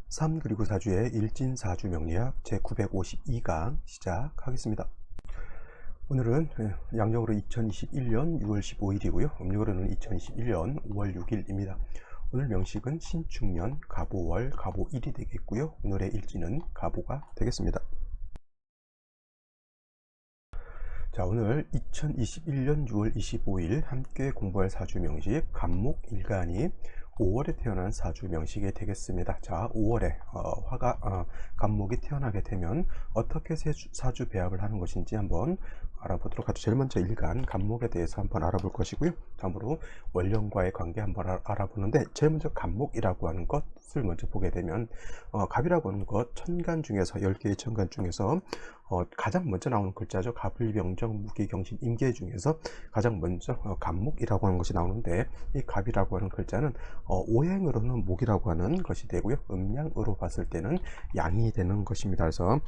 3 그리고 4주의 일진사주 명리학 제952강 시작하겠습니다. 오늘은 양력으로 2021년 6월 15일이고요. 음력으로는 2021년 5월 6일입니다. 오늘 명식은 신축년 갑오월 갑오1이 되겠고요. 오늘의 일진은 갑오가 되겠습니다. 자, 오늘 2021년 6월 25일 함께 공부할 사주 명식 갑목일간이 5월에 태어난 사주 명식이 되겠습니다. 자, 5월에 갑목이 태어나게 되면 어떻게 사주 배합을 하는 것인지 한번 알아보도록 하죠. 제일 먼저 일간 갑목에 대해서 한번 알아볼 것이고요. 다음으로 월령과의 관계 한번 알아보는데, 제일 먼저 갑목이라고 하는 것을 먼저 보게 되면 갑이라고 하는 것, 천간 중에서 10개의 천간 중에서 가장 먼저 나오는 글자죠. 갑을병정 무기경신 임계 중에서 가장 먼저 갑목이라고 하는 것이 나오는데, 이 갑이라고 하는 글자는 오행으로는 목이라고 하는 것이 되고요, 음양으로 봤을 때는 양이 되는 것입니다. 그래서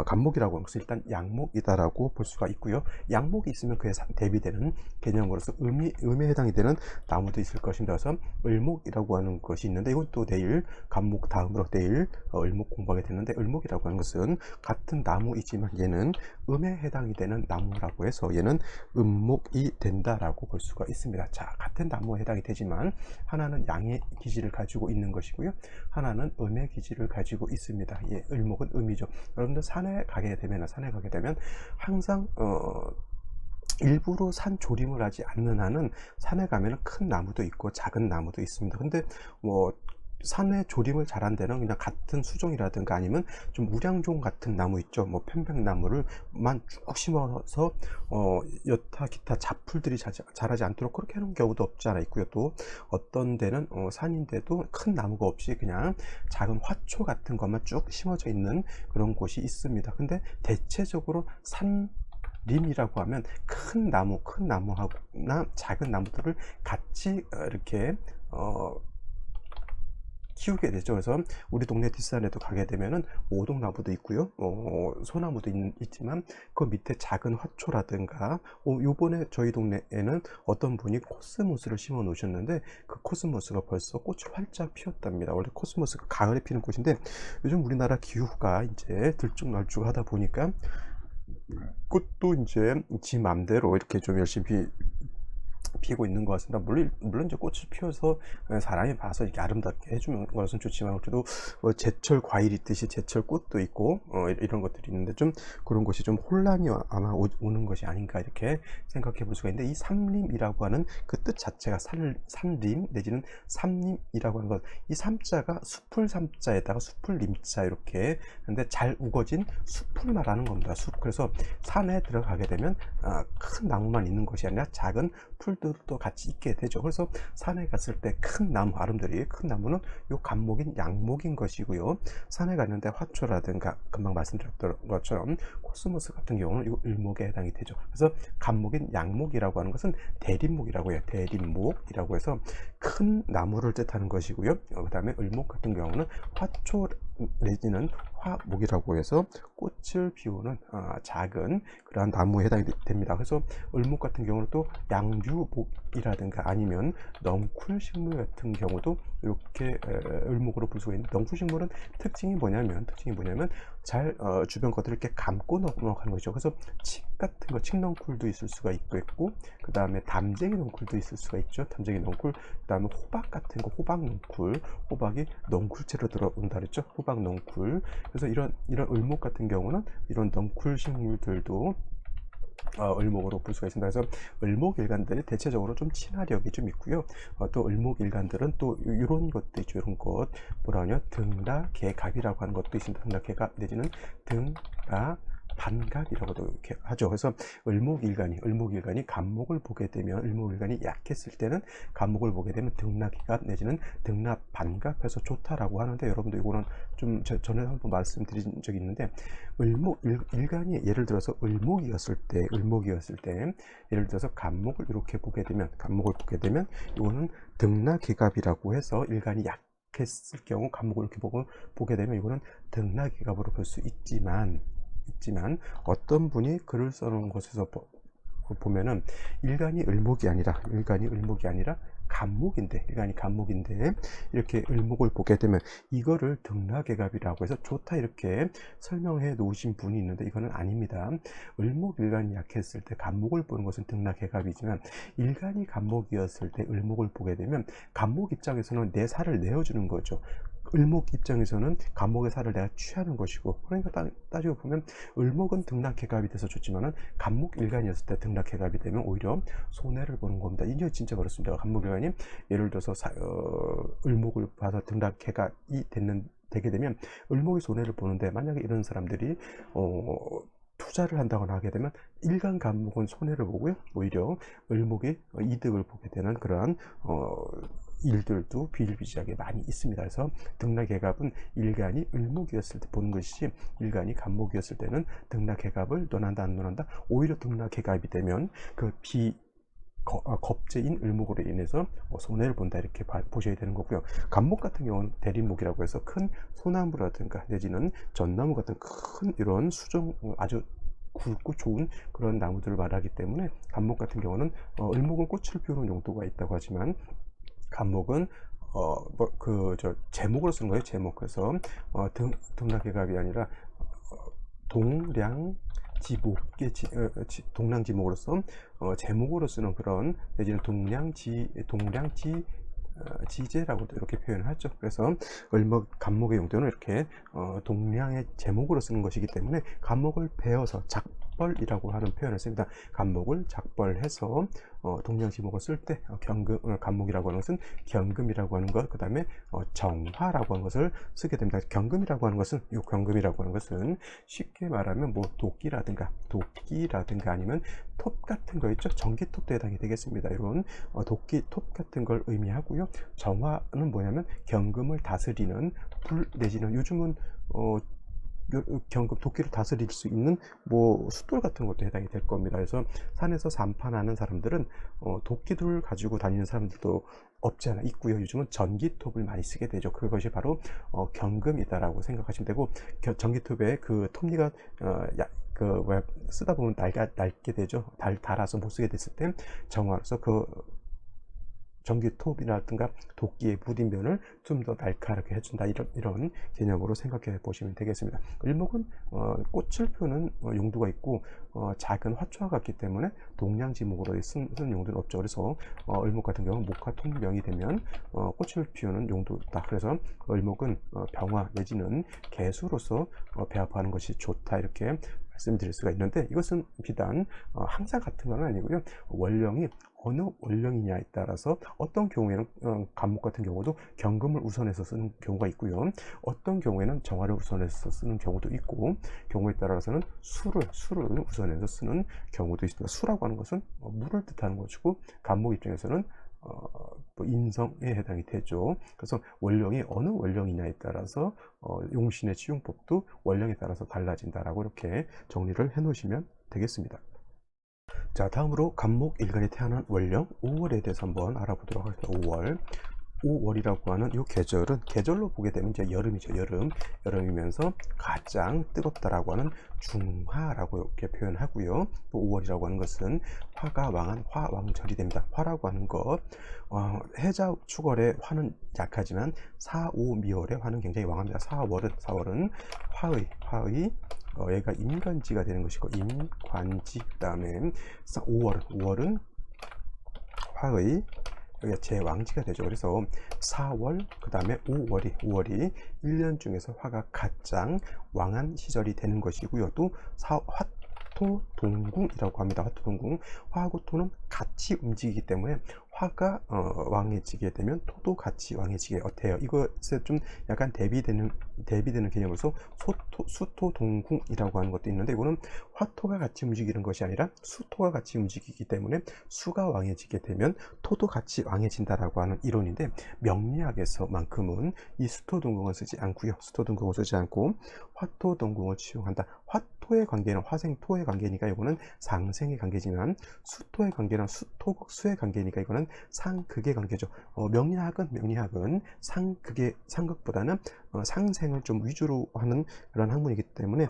갑목이라고 하는 것은 일단 양목이다라고 볼 수가 있고요. 양목이 있으면 그에 대비되는 개념으로서 음에 해당이 되는 나무도 있을 것입니다. 그래서 을목이라고 하는 것이 있는데, 이것도 내일 갑목 다음으로 내일 을목 공부하게 되는데, 을목이라고 하는 것은 같은 나무이지만 얘는 음에 해당이 되는 나무라고 해서 얘는 음목이 된다라고 볼 수가 있습니다. 자, 같은 나무에 해당이 되지만 하나는 양의 기질을 가지고 있는 것이고요, 하나는 음의 기질을 가지고 있습니다. 예, 을목은 음이죠. 여러분들 산에 가게 되면 항상 일부러 산 조림을 하지 않는 한은 산에 가면 큰 나무도 있고 작은 나무도 있습니다. 근데 산에 조림을 잘한 데는 그냥 같은 수종이라든가 아니면 좀 우량종 같은 나무 있죠. 편백나무를만 쭉 심어서 여타 기타 잡풀들이 자라지 않도록 그렇게 하는 경우도 없지 않아 있고요. 또 어떤 데는 산인데도 큰 나무가 없이 그냥 작은 화초 같은 것만 쭉 심어져 있는 그런 곳이 있습니다. 근데 대체적으로 림이라고 하면 큰 나무하고나 작은 나무들을 같이 이렇게 키우게 되죠. 그래서 우리 동네 뒷산에도 가게 되면은 오동나무도 있고요, 소나무도 있지만 그 밑에 작은 화초라든가, 요번에 저희 동네에는 어떤 분이 코스모스를 심어 놓으셨는데 그 코스모스가 벌써 꽃을 활짝 피웠답니다. 원래 코스모스가 가을에 피는 꽃인데 요즘 우리나라 기후가 이제 들쭉날쭉하다 보니까 꽃도 이제 지 맘대로 이렇게 좀 열심히 피고 있는 것 같습니다. 물론 이제 꽃을 피워서 사람이 봐서 이렇게 아름답게 해주는 것은 좋지만, 그래도 제철 과일 있듯이 제철 꽃도 있고 이런 것들이 있는데, 좀 그런 것이 좀 혼란이 아마 오는 것이 아닌가 이렇게 생각해 볼 수가 있는데, 이 삼림이라고 하는 그 뜻 자체가 삼림 내지는 삼림이라고 하는 것, 이 삼자가 숲을 삼자에다가 숲을 림자 이렇게 근데 잘 우거진 숲을 말하는 겁니다. 숲. 그래서 산에 들어가게 되면 큰 나무만 있는 것이 아니라 작은 풀들도 같이 있게 되죠. 그래서 산에 갔을 때 큰 나무, 아름드리 큰 나무는 요 갑목인 양목인 것이고요, 산에 갔는데 화초라든가 금방 말씀드렸던 것처럼 코스모스 같은 경우는 요 을목에 해당이 되죠. 그래서 갑목인 양목이라고 하는 것은 대림목이라고 해요. 대림목이라고 해서 큰 나무를 뜻하는 것이고요, 그 다음에 을목 같은 경우는 화초 내지는 화목이라고 해서 꽃을 피우는 작은 그러한 나무에 해당이 됩니다. 그래서 을목 같은 경우는 또 양류목이라든가 아니면 넝쿨식물 같은 경우도 이렇게 을목으로 볼 수가 있는데, 넝쿨식물은 특징이 뭐냐면 잘 주변 것들을 이렇게 감고 넘어가는 거죠. 그래서 칡 같은 거, 칡넝쿨도 있을 수가 있겠고, 그 다음에 담쟁이 넝쿨도 있을 수가 있죠. 담쟁이 넝쿨. 그 다음에 호박 같은 거, 호박 넝쿨. 호박이 넝쿨째로 들어온다 그랬죠. 호박 넝쿨. 그래서 이런 을목 같은 경우는 이런 넝쿨 식물들도 을목으로 볼 수가 있습니다. 그래서 을목일간들이 대체적으로 좀 친화력이 좀 있고요, 또 을목일간들은 또 이런 것도 있죠. 이런 것 뭐라 하냐, 등라개갑이라고 하는 것도 있습니다. 등라개갑 내지는 등라 반갑이라고도 이렇게 하죠. 그래서 을목일간이 갑목을 보게 되면, 을목일간이 약했을 때는 갑목을 보게 되면 등락기갑 내지는 등락반갑해서 좋다라고 하는데, 여러분들 이거는 좀 전에 한번 말씀드린 적이 있는데, 을목일간이 예를 들어서 을목이었을 때 예를 들어서 갑목을 이렇게 보게 되면 이거는 등락기갑이라고 해서 일간이 약했을 경우 갑목을 이렇게 보게 되면 이거는 등락기갑으로 볼 수 있지만 어떤 분이 글을 써놓은 곳에서 보면은 일간이 을목이 아니라 간목인데, 일간이 간목인데 이렇게 을목을 보게 되면 이거를 등락개갑이라고 해서 좋다 이렇게 설명해 놓으신 분이 있는데 이거는 아닙니다. 을목 일간이 약했을 때 간목을 보는 것은 등락개갑이지만 일간이 간목이었을 때 을목을 보게 되면 간목 입장에서는 내 살을 내어주는 거죠. 을목 입장에서는 간목의 살을 내가 취하는 것이고, 그러니까 따지고 보면 을목은 등락개갑이 돼서 좋지만은 간목 일간이었을 때 등락개갑이 되면 오히려 손해를 보는 겁니다. 이게 진짜 그렇습니다. 간목 일간이 예를 들어서 을목을 봐서 등락개갑이 되게 되면 을목이 손해를 보는데, 만약에 이런 사람들이 투자를 한다거나 하게 되면 일간 간목은 손해를 보고요, 오히려 을목이 이득을 보게 되는 그러한 일들도 비일비재하게 많이 있습니다. 그래서 등락개갑은 일간이 을목이었을 때 보는 것이지 일간이 간목이었을 때는 등락개갑을 논한다 안 논한다, 오히려 등락개갑이 되면 그 겁재인 을목으로 인해서 손해를 본다 이렇게 보셔야 되는 거고요. 간목 같은 경우는 대림목이라고 해서 큰 소나무라든가 내지는 전나무 같은 큰 이런 수종 아주 굵고 좋은 그런 나무들을 말하기 때문에 간목 같은 경우는 을목은 꽃을 피우는 용도가 있다고 하지만 간목은 제목으로 쓰는 거예요. 제목. 그래서 등락개갑이 아니라 동량지목으로서 제목으로 쓰는 그런 내지는 지제라고도 이렇게 표현하죠. 그래서 간목의 용도는 이렇게 동량의 제목으로 쓰는 것이기 때문에 간목을 베어서 작벌이라고 하는 표현을 씁니다. 간목을 작벌해서 동량지목을 쓸 때 간목이라고 하는 것은 경금이라고 하는 것, 그 다음에 정화라고 하는 것을 쓰게 됩니다. 경금이라고 하는 것은 쉽게 말하면 뭐 도끼라든가 아니면 톱 같은 거 있죠. 전기톱도 해당이 되겠습니다. 이런 도끼, 톱 같은 걸 의미하고요. 정화는 뭐냐면 경금을 다스리는 불 내지는 요즘은 경금 도끼를 다스릴 수 있는 뭐 숫돌 같은 것도 해당이 될 겁니다. 그래서 산에서 산판하는 사람들은 도끼들 가지고 다니는 사람들도 없지 않아 있고요. 요즘은 전기톱을 많이 쓰게 되죠. 그것이 바로 경금이다라고 생각하시면 되고, 전기톱에 그 톱니가 쓰다 보면 낡게 되죠. 닳아서 못 쓰게 됐을 때 정화로서 그 전기톱이라든가 도끼의 무딘면을 좀 더 날카롭게 해준다, 이런 개념으로 생각해 보시면 되겠습니다. 을목은 꽃을 피우는 용도가 있고 작은 화초와 같기 때문에 동량지목으로 쓰는 용도는 없죠. 그래서 을목 같은 경우는 목화통명이 되면 꽃을 피우는 용도다. 그래서 을목은 병화 내지는 개수로서 배합하는 것이 좋다 이렇게 말씀드릴 수가 있는데, 이것은 비단 항상 같은 건 아니고요. 원령이 어느 원령이냐에 따라서 어떤 경우에는 간목 같은 경우도 경금을 우선해서 쓰는 경우가 있고요. 어떤 경우에는 정화를 우선해서 쓰는 경우도 있고, 경우에 따라서는 수를 우선해서 쓰는 경우도 있습니다. 수라고 하는 것은 물을 뜻하는 것이고, 간목 입장에서는 인성에 해당이 되죠. 그래서 원령이 어느 원령이냐에 따라서 용신의 치용법도 원령에 따라서 달라진다라고 이렇게 정리를 해 놓으시면 되겠습니다. 자, 다음으로 간목 일간에 태어난 원령 5월에 대해서 한번 알아보도록 하겠습니다. 5월이라고 하는 이 계절은, 계절로 보게 되면 이제 여름이죠. 여름이면서 가장 뜨겁다라고 하는 중화라고 이렇게 표현하고요. 또 5월이라고 하는 것은 화가 왕한 화왕절이 됩니다. 화라고 하는 것, 해자 축월의 화는 약하지만 4, 5, 미월의 화는 굉장히 왕합니다. 4월은 화의 얘가 임관지가 되는 것이고, 임관지, 그 다음에 5월은 화의 여기가 제왕지가 되죠. 그래서 4월 그 다음에 5월이 1년 중에서 화가 가장 왕한 시절이 되는 것이고요. 또 화토동궁이라고 합니다. 화토동궁, 화하고 토는 같이 움직이기 때문에 화가 왕해지게 되면 토도 같이 왕해지게 돼요. 이것에 좀 약간 대비되는 개념으로서 수토동궁이라고 하는 것도 있는데, 이거는 화토가 같이 움직이는 것이 아니라 수토가 같이 움직이기 때문에 수가 왕해지게 되면 토도 같이 왕해진다라고 하는 이론인데, 명리학에서만큼은 이 수토동궁을 쓰지 않고 화토동궁을 취용한다. 화토의 관계는 화생토의 관계니까 이거는 상생의 관계지만, 수토의 관계는 수토극수의 관계니까 이거는 상극의 관계죠. 명리학은 상극보다는 상생을 좀 위주로 하는 그런 학문이기 때문에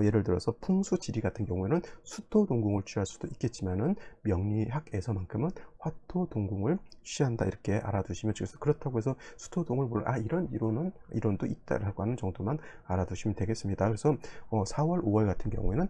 예를 들어서 풍수지리 같은 경우에는 수토동궁을 취할 수도 있겠지만은 명리학에서만큼은 화토동궁을 취한다 이렇게 알아두시면 좋겠어요. 그렇다고 해서 수토동을 몰라 이런 이론도 있다라고 하는 정도만 알아두시면 되겠습니다. 그래서 4월, 5월 같은 경우에는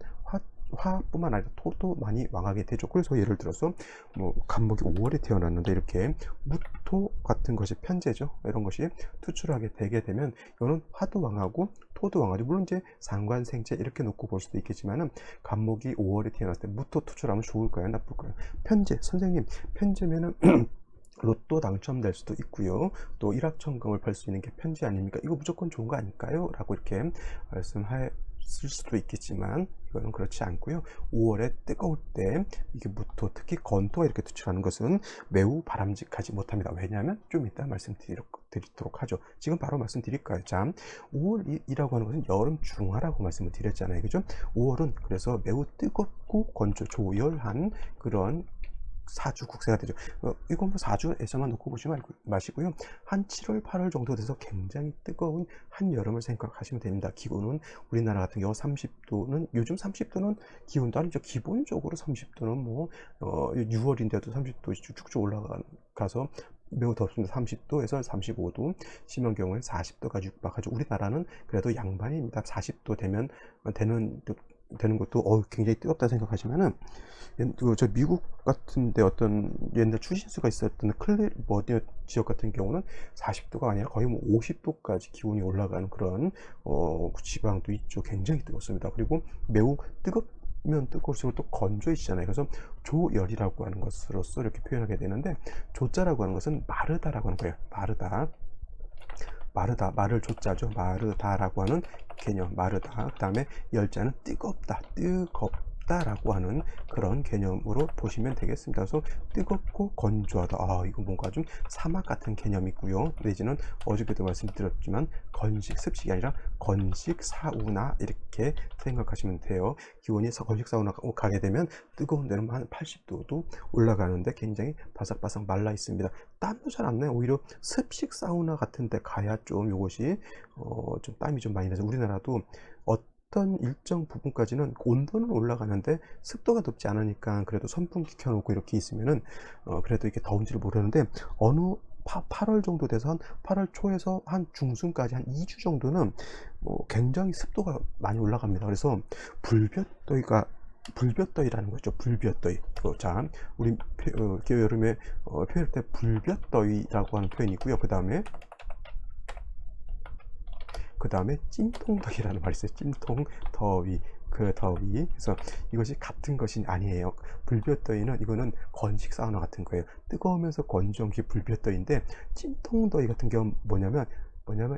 화뿐만 아니라 토도 많이 왕하게 되죠. 그래서 예를 들어서 뭐 간목이 5월에 태어났는데 이렇게 무토 같은 것이 편제죠. 이런 것이 투출하게 되게 되면 이거는 화도 왕하고 토도 왕하죠. 물론 이제 상관생제 이렇게 놓고 볼 수도 있겠지만은 간목이 5월에 태어났을 때 무토 투출하면 좋을까요? 나쁠까요? 편제. 선생님, 편제면은 로또 당첨될 수도 있고요. 또 일확천금을 벌 수 있는 게 편지 아닙니까? 이거 무조건 좋은 거 아닐까요? 라고 이렇게 말씀하실 수도 있겠지만 이거는 그렇지 않고요. 5월에 뜨거울 때 이게 무토, 특히 건토가 이렇게 투출하는 것은 매우 바람직하지 못합니다. 왜냐하면 좀 이따 말씀드리도록 하죠. 지금 바로 말씀드릴까요? 자, 5월이라고 하는 것은 여름 중하라고 말씀을 드렸잖아요. 그죠? 5월은 그래서 매우 뜨겁고 건조, 조열한 그런 사주 국세가 되죠. 이건 뭐 사주에서만 놓고 보지 마시고요. 한 7월, 8월 정도 돼서 굉장히 뜨거운 한여름을 생각하시면 됩니다. 기온은 우리나라 같은 경우 30도는, 요즘 30도는 기온도 아니죠. 기본적으로 30도는 뭐 6월인데도 30도 쭉쭉 올라가서 매우 덥습니다. 30도에서 35도, 심한 경우에 40도까지 육박하죠. 우리나라는 그래도 양반입니다. 40도 되는 것도 굉장히 뜨겁다 생각하시면은 저 미국 같은데 어떤 옛날 추신수가 있었던 클리버니아 지역 같은 경우는 40도가 아니라 거의 뭐 50도까지 기온이 올라가는 그런 지방도 있죠. 굉장히 뜨겁습니다. 그리고 매우 뜨겁면 뜨거울수록 또 건조해지잖아요. 그래서 조열이라고 하는 것으로서 이렇게 표현하게 되는데, 조자라고 하는 것은 마르다라고 하는 거예요. 마르다, 마를 조자죠. 마르다라고 하는 개념, 마르다. 그 다음에 열자는 뜨겁다라고 하는 그런 개념으로 보시면 되겠습니다. 그래서 뜨겁고 건조하다. 이거 뭔가 좀 사막 같은 개념이고요. 내지는 어저께도 말씀드렸지만 건식, 습식이 아니라 건식 사우나 이렇게 생각하시면 돼요. 기온이 건식 사우나 가게 되면 뜨거운 데는 한 80도도 올라가는데 굉장히 바삭바삭 말라 있습니다. 땀도 잘 안 나요. 오히려 습식 사우나 같은 데 가야 좀 요것이 좀 땀이 좀 많이 나서, 우리나라도 어떤 일정 부분까지는 온도는 올라가는데 습도가 높지 않으니까 그래도 선풍기 켜놓고 이렇게 있으면은 그래도 이게 더운지를 모르는데, 어느 8월 정도 돼서 한 8월 초에서 한 중순까지 한 2주 정도는 굉장히 습도가 많이 올라갑니다. 그래서 불볕더위라는 거죠. 불볕더위. 자, 우리 여름에 표현할 때 불볕더위라고 하는 표현이고요. 그 다음에 찜통더위라는 말이 있어요. 찜통더위. 그 더위. 그래서 이것이 같은 것이 아니에요. 불볕더위는 이거는 건식 사우나 같은 거예요. 뜨거우면서 건조한 게 불볕더위인데, 찜통더위 같은 경우는 뭐냐면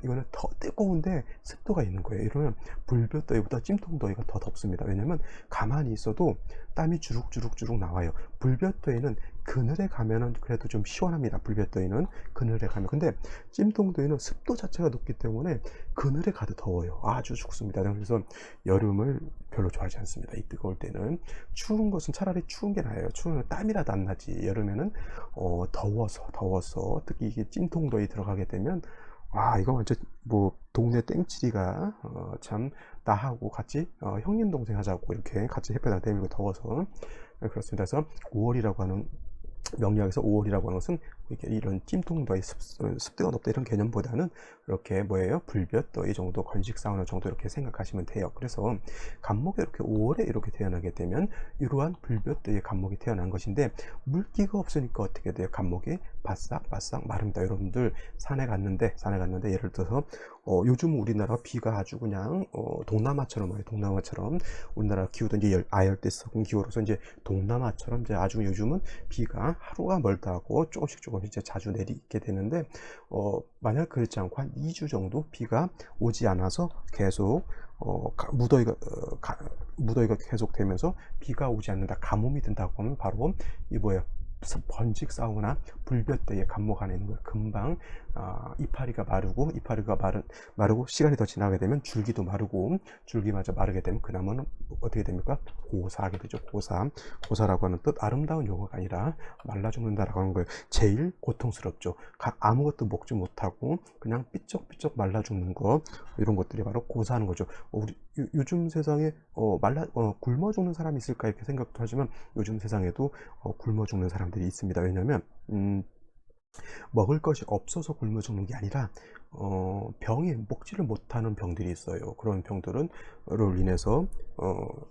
이거는 더 뜨거운데 습도가 있는 거예요. 이러면 불볕더위보다 찜통더위가 더 덥습니다. 왜냐면 가만히 있어도 땀이 주룩주룩 나와요. 불볕더위는 그늘에 가면은 그래도 좀 시원합니다. 불볕더위는 그늘에 가면. 근데 찜통더위는 습도 자체가 높기 때문에 그늘에 가도 더워요. 아주 죽습니다. 그래서 여름을 별로 좋아하지 않습니다. 이 뜨거울 때는. 추운 것은 차라리 추운 게 나아요. 추우면 땀이라도 안 나지. 여름에는 더워서 특히 이게 찜통더위 들어가게 되면 이거 완전 뭐 동네 땡치리가 참 나하고 같이 형님 동생 하자고 이렇게 같이 햇볕 때밀고 더워서 그렇습니다. 그래서 5월이라고 하는, 명리학에서 5월이라고 하는 것은 이런 찜통더위, 습도가 높다 이런 개념보다는 이렇게 불볕더위 정도, 건식 사우나 정도 이렇게 생각하시면 돼요. 그래서 간목이 이렇게 5월에 이렇게 태어나게 되면 이러한 불볕더위의 간목이 태어난 것인데, 물기가 없으니까 어떻게 돼요? 간목이 바싹바싹 마릅니다. 여러분들 산에 갔는데 예를 들어서 요즘 우리나라 비가 아주 그냥 동남아처럼 와요. 동남아처럼 우리나라 기후도 이제 아열대성 기후로서 이제 동남아처럼 이제 아주 요즘은 비가 하루가 멀다 하고 조금씩 이제 자주 내리게 되는데, 만약 그렇지 않고 한 2주 정도 비가 오지 않아서 계속 무더위가 계속 되면서 비가 오지 않는다, 가뭄이 든다고 하면 바로 이 번직 싸우거나 불볕대에 간목 안에 있는 걸 금방 이파리가 마르고 시간이 더 지나게 되면 줄기도 마르고, 줄기마저 마르게 되면 그 나무는 어떻게 됩니까? 고사하게 되죠. 고사라고 하는 뜻, 아름다운 용어가 아니라 말라 죽는다라고 하는 거예요. 제일 고통스럽죠. 아무것도 먹지 못하고 그냥 삐쩍삐쩍 말라 죽는 거, 이런 것들이 바로 고사하는 거죠. 우리 요즘 세상에 굶어 죽는 사람이 있을까 이렇게 생각도 하지만, 요즘 세상에도 굶어 죽는 사람들이 있습니다. 왜냐하면 먹을 것이 없어서 굶어 죽는 게 아니라 병이 먹지를 못하는 병들이 있어요. 그런 병들은 로 인해서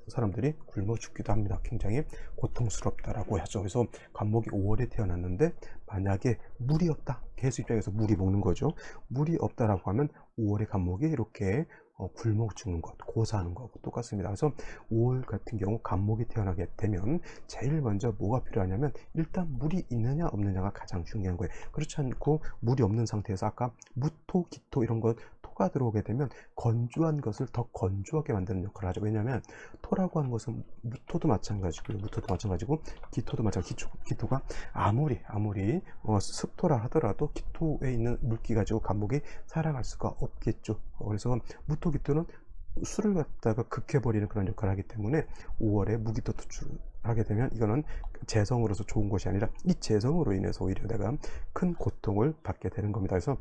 사람들이 굶어 죽기도 합니다. 굉장히 고통스럽다라고 하죠. 그래서 간목이 5월에 태어났는데 만약에 물이 없다, 개수 입장에서 물이 먹는 거죠. 물이 없다라고 하면 5월의 간목이 이렇게 굶어 죽는 것, 고사하는 것과 똑같습니다. 그래서 5월 같은 경우 간목이 태어나게 되면 제일 먼저 뭐가 필요하냐면, 일단 물이 있느냐 없느냐가 가장 중요한 거예요. 그렇지 않고 물이 없는 상태에서 아까 무토, 기토 이런 것, 토가 들어오게 되면 건조한 것을 더 건조하게 만드는 역할을 하죠. 왜냐하면 토라고 하는 것은 무토도 마찬가지고 기토도 마찬가지고, 기토가 아무리 습토라 하더라도 기토에 있는 물기 가지고 간목이 살아갈 수가 없겠죠. 그래서 무토, 기토는 술을 갖다가 극해버리는 그런 역할을 하기 때문에 5월에 무기토 투출하게 되면 이거는 재성으로서 좋은 것이 아니라 이 재성으로 인해서 오히려 내가 큰 고통을 받게 되는 겁니다. 그래서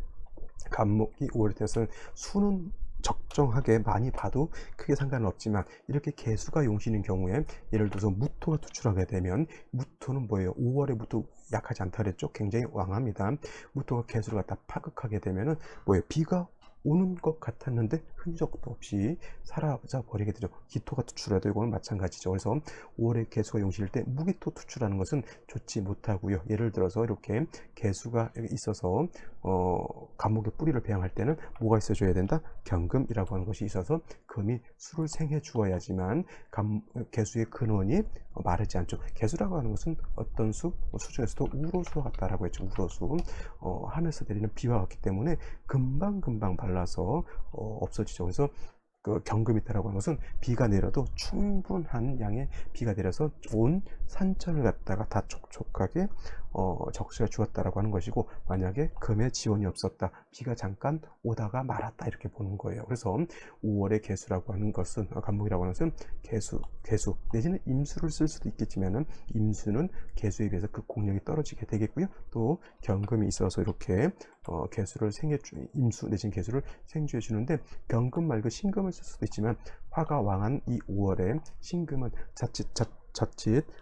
간목이 5월에 태어나서 수는 적정하게 많이 봐도 크게 상관은 없지만, 이렇게 개수가 용신인 경우에 예를 들어서 무토가 투출하게 되면, 무토는 뭐예요? 5월에 무토 약하지 않다 그랬죠? 굉장히 왕합니다. 무토가 개수를 갖다 파극하게 되면은 뭐예요? 비가 오는 것 같았는데 흔적도 없이 사라져 버리게 되죠. 기토가 투출해도 이거는 마찬가지죠. 그래서 5월에 개수가 용신일 때 무기토 투출하는 것은 좋지 못하고요. 예를 들어서 이렇게 개수가 있어서 간목의 뿌리를 배양할 때는 뭐가 있어줘야 된다? 경금이라고 하는 것이 있어서 금이 수를 생해 주어야지만 개수의 근원이 마르지 않죠. 개수라고 하는 것은 어떤 수 중에서도 우로수와 같다라고 했죠. 우로수, 하늘에서 내리는 비와 같기 때문에 금방 발라서 없어지죠. 그래서 그 경금이다라고 하는 것은 비가 내려도 충분한 양의 비가 내려서 온 산천을 갖다가 다 촉촉하게 적시해 주었다라고 하는 것이고, 만약에 금의 지원이 없었다, 비가 잠깐 오다가 말았다, 이렇게 보는 거예요. 그래서 5월의 개수라고 하는 것은, 간목이라고 하는 것은 개수 내지는 임수를 쓸 수도 있겠지만은, 임수는 개수에 비해서 그 공력이 떨어지게 되겠고요. 또 경금이 있어서 이렇게 개수를 임수 내지는 개수를 생주해 주는데, 경금 말고 신금을 쓸 수도 있지만, 화가 왕한 이 5월에 신금은 자칫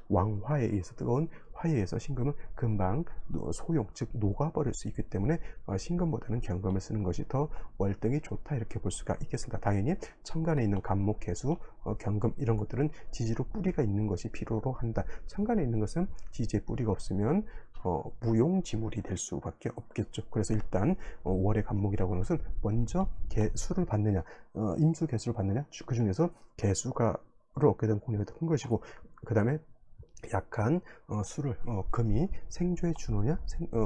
왕화에 의해서, 뜨거운 화에 의해서 신금은 금방 소용, 즉 녹아버릴 수 있기 때문에 신금보다는 경금을 쓰는 것이 더 월등히 좋다, 이렇게 볼 수가 있겠습니다. 당연히 천간에 있는 간목, 개수, 경금 이런 것들은 지지로 뿌리가 있는 것이 필요로 한다. 천간에 있는 것은 지지에 뿌리가 없으면 무용지물이 될 수밖에 없겠죠. 그래서 일단 5월의 간목이라고 하는 것은 먼저 개수를 받느냐, 임수 개수를 받느냐, 그 중에서 개수를 얻게 되는 공력이 더 큰 것이고, 그 다음에 약한 수를 금이 생조해 주느냐,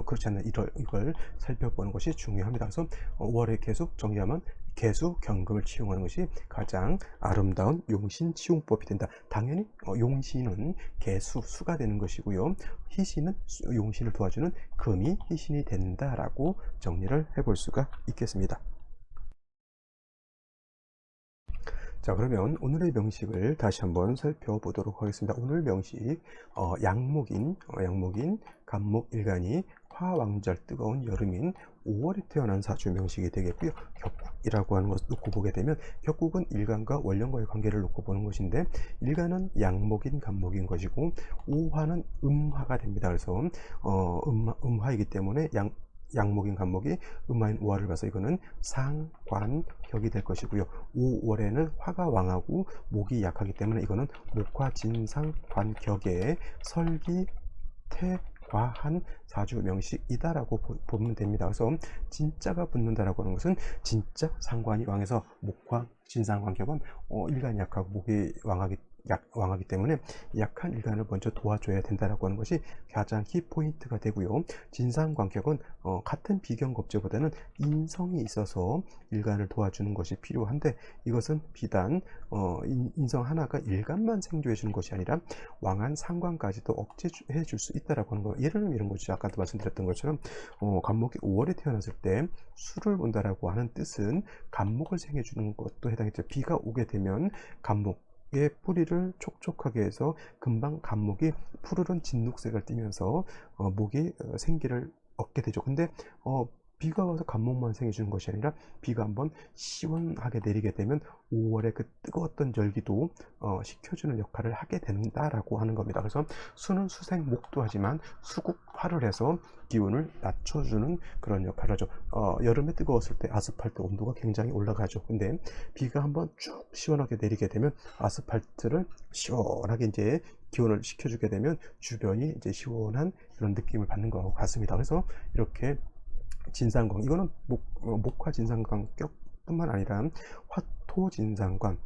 그렇지 않나, 이걸 살펴보는 것이 중요합니다. 그래서 5월의 개수 정리하면, 개수, 경금을 치용하는 것이 가장 아름다운 용신 치용법이 된다. 당연히 용신은 개수, 수가 되는 것이고요. 희신은 용신을 도와주는 금이 희신이 된다라고 정리를 해볼 수가 있겠습니다. 자, 그러면 오늘의 명식을 다시 한번 살펴보도록 하겠습니다. 오늘 명식, 양목인 간목 일간이 화왕절 뜨거운 여름인 5월에 태어난 사주 명식이 되겠고요. 격국이라고 하는 것을 놓고 보게 되면, 격국은 일간과 원령과의 관계를 놓고 보는 것인데, 일간은 양목인 간목인 것이고, 오화는 음화가 됩니다. 그래서 음화이기 때문에 양목인 간목이 음화인 오화를 봐서 이거는 상관격이 될 것이고요. 5월에는 화가 왕하고 목이 약하기 때문에 이거는 목화 진상관격의 설기태과한 사주 명식이다라고 보면 됩니다. 그래서 진짜가 붙는다라고 하는 것은, 진짜 상관이 왕해서 목화 진상관격은 일간이 약하고 목이 왕하기 왕하기 때문에 약한 일간을 먼저 도와줘야 된다라고 하는 것이 가장 키포인트가 되고요. 진상관격은 같은 비견겁제보다는 인성이 있어서 일간을 도와주는 것이 필요한데, 이것은 비단 인성 하나가 일간만 생존해 주는 것이 아니라 왕한 상관까지도 억제해 줄 수 있다라고 하는 거. 예를 들면 이런 거죠. 아까도 말씀드렸던 것처럼 간목이 5월에 태어났을 때 수를 본다라고 하는 뜻은 간목을 생해 주는 것도 해당했죠. 비가 오게 되면 간목의 뿌리를 촉촉하게 해서 금방 간목이 푸르른 진녹색을 띠면서 목이 생기를 얻게 되죠. 근데 비가 와서 간목만 생겨주는 것이 아니라 비가 한번 시원하게 내리게 되면 5월에 그 뜨거웠던 열기도 식혀주는 역할을 하게 된다라고 하는 겁니다. 그래서 수는 수생 목도하지만 수국화를 해서 기운을 낮춰주는 그런 역할을 하죠. 여름에 뜨거웠을 때 아스팔트 온도가 굉장히 올라가죠. 근데 비가 한번 쭉 시원하게 내리게 되면 아스팔트를 시원하게 이제 기온을 식혀주게 되면 주변이 이제 시원한 그런 느낌을 받는 것 같습니다. 그래서 이렇게 진상관, 이거는 목화 진상관격 뿐만 아니라 화토 진상관,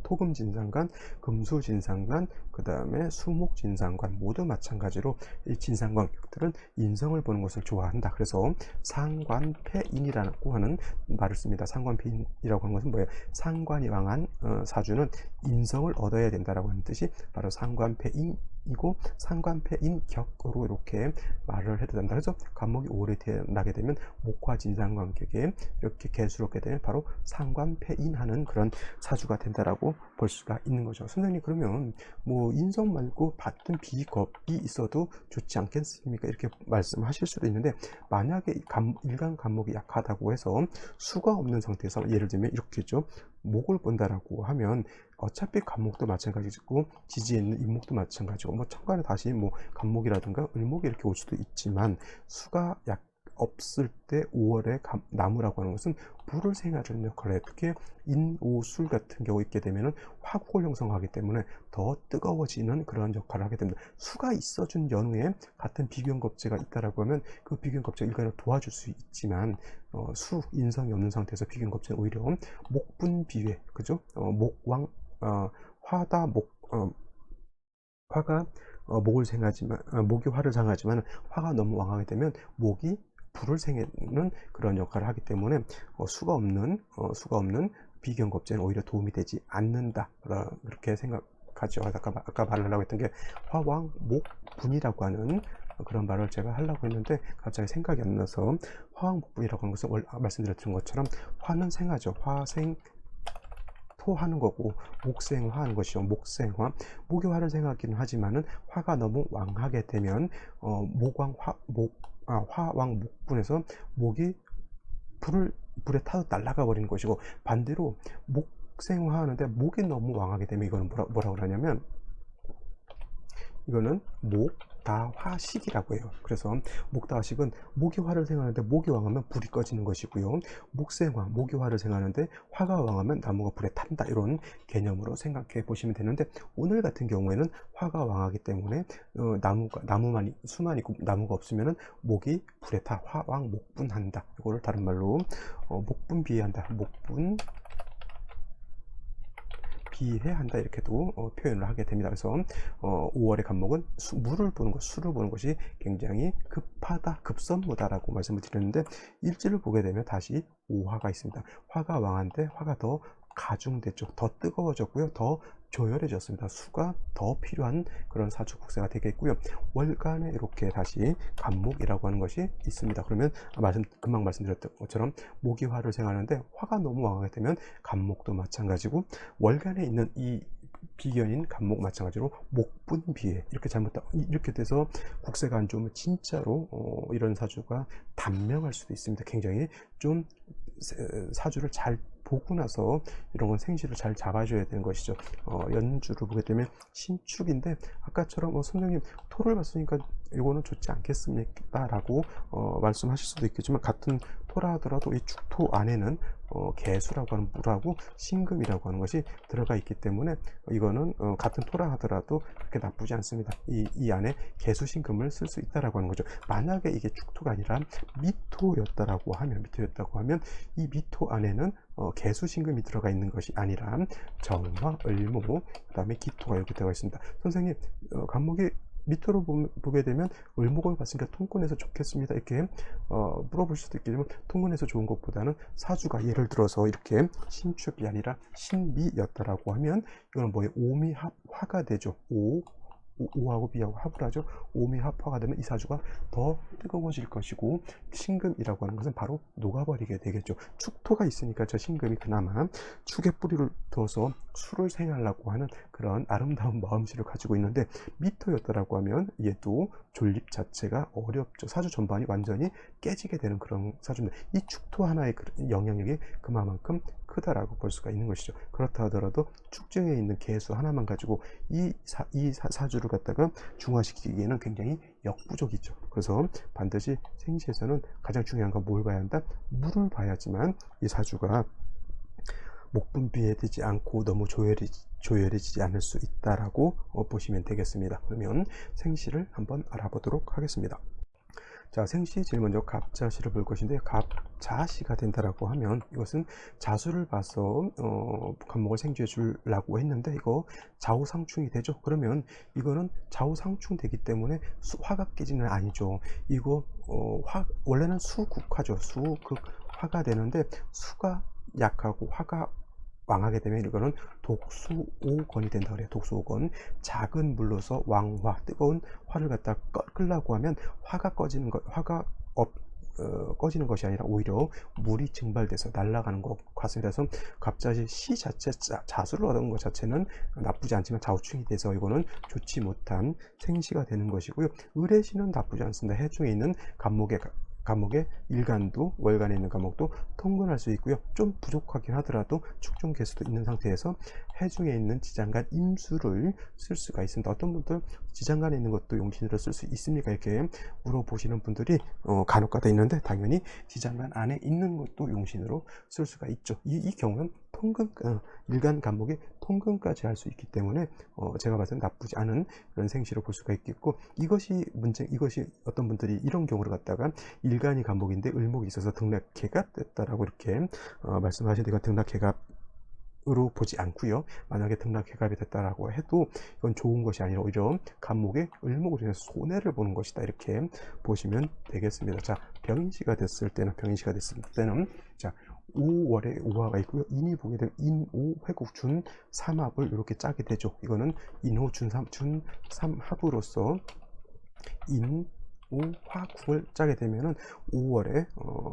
토금 진상관, 금수 진상관, 그 다음에 수목 진상관 모두 마찬가지로 이 진상관격들은 인성을 보는 것을 좋아한다. 그래서 상관패인이라고 하는 말을 씁니다. 상관패인이라고 하는 것은 뭐예요? 상관이 왕한 사주는 인성을 얻어야 된다라고 하는 뜻이 바로 상관패인이고, 상관패인격으로 이렇게 말을 해도 된다. 그래서 간목이 오래 태어나게 되면 목화 진상관격에 이렇게 개수롭게 되면 바로 상관패인하는 그런 사주가 된다라고 볼 수가 있는 거죠. 선생님, 그러면 뭐 인성 말고 받든 비겁이 있어도 좋지 않겠습니까? 이렇게 말씀하실 수도 있는데, 만약에 일간 간목이 약하다고 해서 수가 없는 상태에서 예를 들면 이렇게죠. 목을 본다라고 하면 어차피 간목도 마찬가지고 지지에 있는 인목도 마찬가지고, 뭐 천간에 다시 뭐 간목이라든가 을목이 이렇게 올 수도 있지만, 수가 없을 때 5월에 나무라고 하는 것은 불을 생하는 역할을 해요. 특히 인오술 같은 경우 있게 되면 화국을 형성하기 때문에 더 뜨거워지는 그런 역할을 하게 됩니다. 수가 있어준 연후에 같은 비견겁제가 있다라고 하면 그 비견겁제가 일간을 도와줄 수 있지만, 인성이 없는 상태에서 비견겁제는 오히려 목분비회, 그죠? 목왕, 화다 화가 목을 생하지만, 목이 화를 상하지만 화가 너무 왕하게 되면 목이 불을 생기는 그런 역할을 하기 때문에 수가 없는 비견겁제는 오히려 도움이 되지 않는다, 그렇게 생각하죠. 아까 말하려고 했던 게 화왕목분이라고 하는 그런 말을 제가 하려고 했는데 갑자기 생각이 안 나서, 화왕목분이라고 하는 것은 말씀드렸던 것처럼 화는 생하죠. 화생 토하는 거고, 목생화 하는 것이죠. 목생화, 목이 화를 생하기는 하지만은 화가 너무 왕하게 되면 화왕 목분에서 목이 불에 타서 날아가 버리는 것이고, 반대로 목생화 하는데 목이 너무 왕하게 되면 이거는 뭐라고 하냐면, 이거는 목다화식이라고 해요. 그래서 목다화식은 목이 화를 생하는데 목이 왕하면 불이 꺼지는 것이고요. 목생화, 목이 화를 생하는데 화가 왕하면 나무가 불에 탄다, 이런 개념으로 생각해 보시면 되는데, 오늘 같은 경우에는 화가 왕하기 때문에 수만 있고 나무가 없으면 목이 불에 타 화왕 목분한다. 이거를 다른 말로 목분비한다, 목분 비해한다, 이렇게도 표현을 하게 됩니다. 그래서 5월의 간목은 물을 보는 것, 수를 보는 것이 굉장히 급하다, 급선무다라고 말씀을 드렸는데, 일지를 보게 되면 다시 오화가 있습니다. 화가 왕한데 화가 더 가중됐죠. 더 뜨거워졌고요. 더 조열해졌습니다. 수가 더 필요한 그런 사주 국세가 되겠고요. 월간에 이렇게 다시 간목이라고 하는 것이 있습니다. 그러면 금방 말씀드렸던 것처럼 목이 화를 생하는데 화가 너무 왕하게 되면 간목도 마찬가지고, 월간에 있는 이 비견인 간목 마찬가지로 목분비에 이렇게 돼서 국세가 안 좋으면 진짜로 이런 사주가 단명할 수도 있습니다. 굉장히 좀 사주를 잘 보고 나서 이런 건 생시를 잘 잡아줘야 되는 것이죠. 연주를 보게 되면 신축인데, 아까처럼 선생님 토를 봤으니까 이거는 좋지 않겠습니까? 라고 말씀하실 수도 있겠지만, 같은 토라 하더라도 이 축토 안에는 개수라고 하는 물하고 신금이라고 하는 것이 들어가 있기 때문에, 이거는 같은 토라 하더라도 그렇게 나쁘지 않습니다. 이 안에 개수 신금을 쓸 수 있다라고 하는 거죠. 만약에 이게 축토가 아니라 미토였다고 하면 이 미토 안에는 개수 신금이 들어가 있는 것이 아니라 정화, 을목, 그 다음에 기토가 이렇게 들어가 있습니다. 선생님, 간목이 밑으로 보게 되면 을목을 봤으니까 통근에서 좋겠습니다. 이렇게 물어볼 수도 있겠지만, 통근에서 좋은 것보다는 사주가 예를 들어서 이렇게 신축이 아니라 신미였다라고 하면 이거는 뭐예요? 오미합화가 되죠. 오하고 비하고 합을 하죠. 오미합화가 되면 이 사주가 더 뜨거워질 것이고, 신금이라고 하는 것은 바로 녹아버리게 되겠죠. 축토가 있으니까 저 신금이 그나마 축에 뿌리를 둬서 수를 생하려고 하는 그런 아름다운 마음씨를 가지고 있는데, 미토였다라고 하면 얘도 존립 자체가 어렵죠. 사주 전반이 완전히 깨지게 되는 그런 사주인데, 이 축토 하나의 영향력이 그만큼 크다라고 볼 수가 있는 것이죠. 그렇다 하더라도 축중에 있는 개수 하나만 가지고 이 사주를 갖다가 중화시키기에는 굉장히 역부족이죠. 그래서 반드시 생시에서는 가장 중요한 건 뭘 봐야 한다? 물을 봐야지만 이 사주가 목분비해지지 않고 너무 조열해지지 않을 수 있다라고 보시면 되겠습니다. 그러면 생시를 한번 알아보도록 하겠습니다. 자, 생시 제일 먼저 갑자시를 볼 것인데, 갑자시가 된다라고 하면 이것은 자수를 봐서 간목을 생주해 주려고 했는데, 이거 좌우상충이 되죠. 그러면 이거는 좌우상충 되기 때문에 화가 깨지는 아니죠. 이거 원래는 수국화죠. 수극화가 되는데, 수가 약하고 화가 왕하게 되면 이거는 독수오건이 된다 그래요. 독수오건. 작은 물로서 왕화, 뜨거운 화를 갖다 끌라고 하면 화가 꺼지는 것이 아니라 오히려 물이 증발돼서 날아가는 것 같습니다. 그래서 갑자기 시 자체 자수를 얻은 것 자체는 나쁘지 않지만 좌우충이 돼서 이거는 좋지 못한 생시가 되는 것이고요. 을의시는 나쁘지 않습니다. 해중에 있는 간목의 일간도, 월간에 있는 간목도 통근할 수 있고요. 좀 부족하긴 하더라도 축중 개수도 있는 상태에서 해중에 있는 지장간 임수를 쓸 수가 있습니다. 어떤 분들 지장간에 있는 것도 용신으로 쓸 수 있습니까? 이렇게 물어보시는 분들이 간혹가다 있는데, 당연히 지장간 안에 있는 것도 용신으로 쓸 수가 있죠. 이 경우는 일간 간목이 통근까지 할 수 있기 때문에 제가 봐서는 나쁘지 않은 그런 생시로 볼 수가 있겠고, 이것이 어떤 분들이 이런 경우를 갖다가 일간이 간목인데 을목이 있어서 등락해가 됐다라고 이렇게 말씀하시는데, 이건 등락해갑으로 보지 않고요. 만약에 등락해갑이 됐다라고 해도 이건 좋은 것이 아니라 오히려 간목의 을목으로 인해서 손해를 보는 것이다, 이렇게 보시면 되겠습니다. 자, 병인시가 됐을 때는 자, 5월에 오화가 있고요. 인이 보게 되면 인오 회국준 삼합을 이렇게 짜게 되죠. 이거는 인호 준삼합으로서 화국을 짜게 되면은 5월에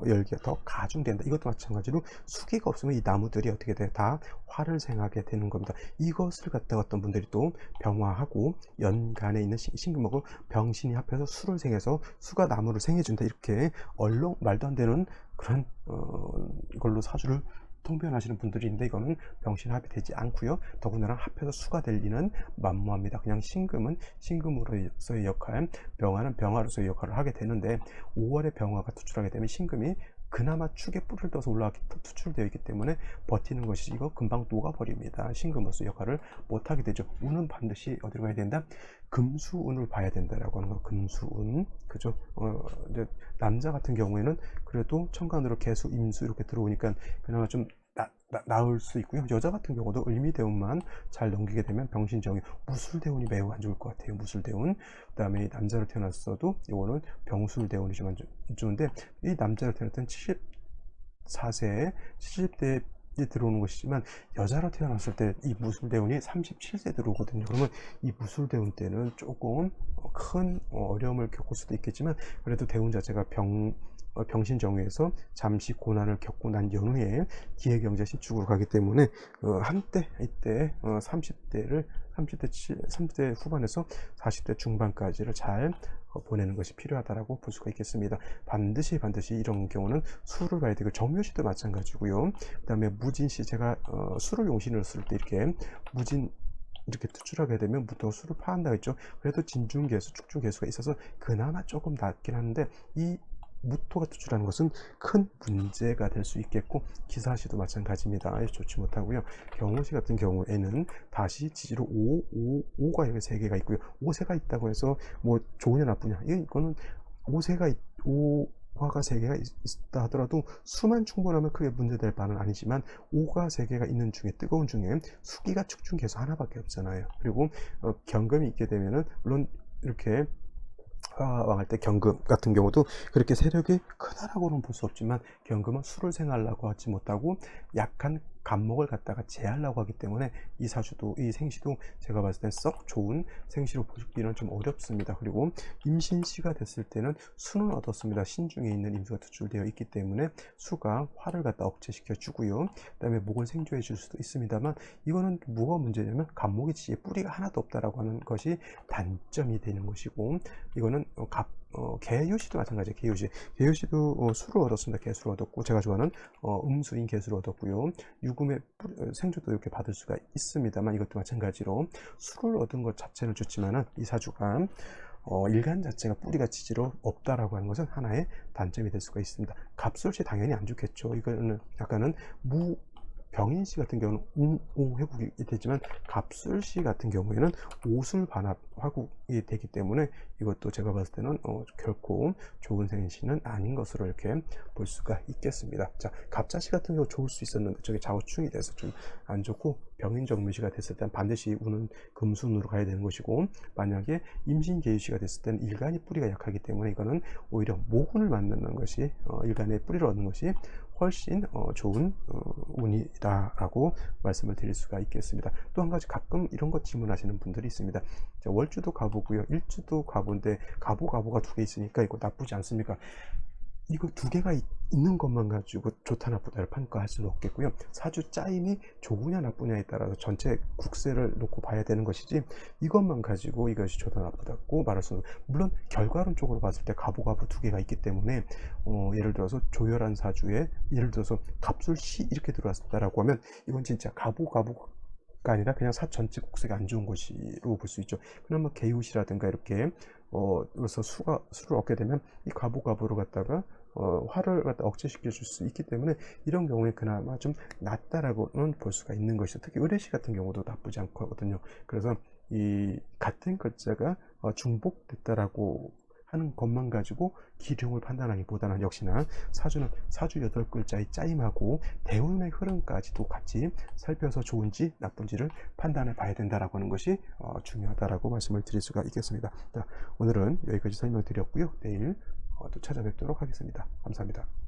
열기가 더 가중된다. 이것도 마찬가지로 수기가 없으면 이 나무들이 어떻게 돼? 다 화를 생하게 되는 겁니다. 이것을 갖다가 어떤 분들이 또 병화하고 연간에 있는 신금하고 병신이 합해서 수를 생해서 수가 나무를 생해준다, 이렇게 얼렁 말도 안 되는 그런 이걸로 사주를 통변하시는 분들이 있는데, 이거는 병신합이 되지 않고요. 더군다나 합해서 수가 될 리는 만무합니다. 그냥 신금은 신금으로서의 역할, 병화는 병화로서의 역할을 하게 되는데, 5월에 병화가 투출하게 되면 신금이 그나마 축에 뿔을 떠서 투출되어 있기 때문에 버티는 것이지, 이거 금방 녹아버립니다. 신금으로서 역할을 못하게 되죠. 운은 반드시 어디로 가야 된다? 금수운을 봐야 된다라고 하는 거. 금수운, 그죠? 이제 남자 같은 경우에는 그래도 천간으로 개수, 임수 이렇게 들어오니까 그나마 좀 나을 수 있고요. 여자 같은 경우도 을미대운만 잘 넘기게 되면 병신정이, 무술대운이 매우 안 좋을 것 같아요. 무술대운. 그 다음에 남자로 태어났어도 이거는 병술대운이 좀 안 좋은데, 이 남자로 태어났던 74세 70대에 들어오는 것이지만, 여자로 태어났을 때 이 무술대운이 37세 들어오거든요. 그러면 이 무술대운 때는 조금 큰 어려움을 겪을 수도 있겠지만, 그래도 대운 자체가 병신정유에서 잠시 고난을 겪고 난 연후에 기회경제 신축으로 가기 때문에 한때 이때 30대 후반에서 40대 중반까지를 잘 보내는 것이 필요하다라고 볼 수가 있겠습니다. 반드시 이런 경우는 수를 봐야 되고, 정묘시도 마찬가지고요. 그 다음에 무진시, 제가 수를 용신으로 쓸 때 이렇게 무진 이렇게 투출하게 되면 무토 수를 파한다고 했죠. 그래도 진중개수, 축중개수가 있어서 그나마 조금 낫긴 하는데, 이 무토가 투출하는 것은 큰 문제가 될 수 있겠고, 기사시도 마찬가지입니다. 좋지 못하고요. 경우시 같은 경우에는 다시 지지로 5가 이렇게 3개가 있고요. 5세가 있다고 해서 뭐 좋으냐 나쁘냐, 이거는 5세가 화가 3개가 있다 하더라도 수만 충분하면 크게 문제될 바는 아니지만, 오가 3개가 있는 중에, 뜨거운 중에 수기가 축 중 계수 하나밖에 없잖아요. 그리고 경금이 있게 되면은 물론 이렇게 화왕할 때 경금 같은 경우도 그렇게 세력이 크다라고는 볼 수 없지만, 경금은 수를 생하려고 하지 못하고 약한 간목을 갖다가 제하려고 하기 때문에 이 사주도, 이 생시도 제가 봤을 땐 썩 좋은 생시로 보기는 좀 어렵습니다. 그리고 임신시가 됐을 때는 수는 얻었습니다. 신중에 있는 임수가 투출되어 있기 때문에 수가 화를 갖다 억제시켜 주고요. 그 다음에 목을 생조해 줄 수도 있습니다만, 이거는 뭐가 문제냐면 간목이 지에 뿌리가 하나도 없다라고 하는 것이 단점이 되는 것이고, 이거는 개유시도 마찬가지예요. 개유시도 수를 얻었습니다. 개수를 얻었고, 제가 좋아하는 음수인 개수를 얻었고요. 유금의 생조도 이렇게 받을 수가 있습니다만, 이것도 마찬가지로 수를 얻은 것 자체는 좋지만은, 이 사주가 일간 자체가 뿌리가 지지로 없다라고 하는 것은 하나의 단점이 될 수가 있습니다. 갑술시 당연히 안 좋겠죠. 이거는 약간은 병인시 같은 경우는 오 회국이 되지만, 갑술시 같은 경우에는 오술 반합 화국이 되기 때문에, 이것도 제가 봤을 때는 결코 좋은 생시는 아닌 것으로 이렇게 볼 수가 있겠습니다. 자, 갑자시 같은 경우 좋을 수 있었는데 저게 좌우충이 돼서 좀 안 좋고, 병인정묘시가 됐을 때는 반드시 우는 금순으로 가야 되는 것이고, 만약에 임신계유시가 됐을 때는 일간이 뿌리가 약하기 때문에 이거는 오히려 모군을 만드는 것이, 일간의 뿌리를 얻는 것이 훨씬 좋은 운이다라고 말씀을 드릴 수가 있겠습니다. 또 한 가지 가끔 이런 것 질문하시는 분들이 있습니다. 자, 월주도 가보고요, 일주도 가보인데 가보가 2개 있으니까 이거 나쁘지 않습니까? 이거 2개가 있는 것만 가지고 좋다 나쁘다를 평가할 수는 없겠고요. 사주 짜임이 좋으냐 나쁘냐에 따라서 전체 국세를 놓고 봐야 되는 것이지, 이것만 가지고 이것이 좋다 나쁘다고 말할 수는, 물론 결과론적으로 봤을 때 가보가 2개가 있기 때문에 예를 들어서 조열한 사주에, 예를 들어서 갑술시 이렇게 들어왔다라고 하면, 이건 진짜 가보가 아니라 그냥 사 전체 국세가 안 좋은 것으로 볼 수 있죠. 그나마 개유시라든가 이렇게 그래서 수를 얻게 되면 이 가보로 갖다가 화를 갖다 억제시켜 줄 수 있기 때문에, 이런 경우에 그나마 좀 낫다라고는 볼 수가 있는 것이죠. 특히 의뢰시 같은 경우도 나쁘지 않거든요. 그래서 이 같은 글자가 중복됐다라고 하는 것만 가지고 기룡을 판단하기보다는, 역시나 사주는 사주 8글자의 짜임하고 대운의 흐름까지도 같이 살펴서 좋은지 나쁜지를 판단해 봐야 된다라고 하는 것이 중요하다라고 말씀을 드릴 수가 있겠습니다. 자, 오늘은 여기까지 설명드렸고요. 내일 또 찾아뵙도록 하겠습니다. 감사합니다.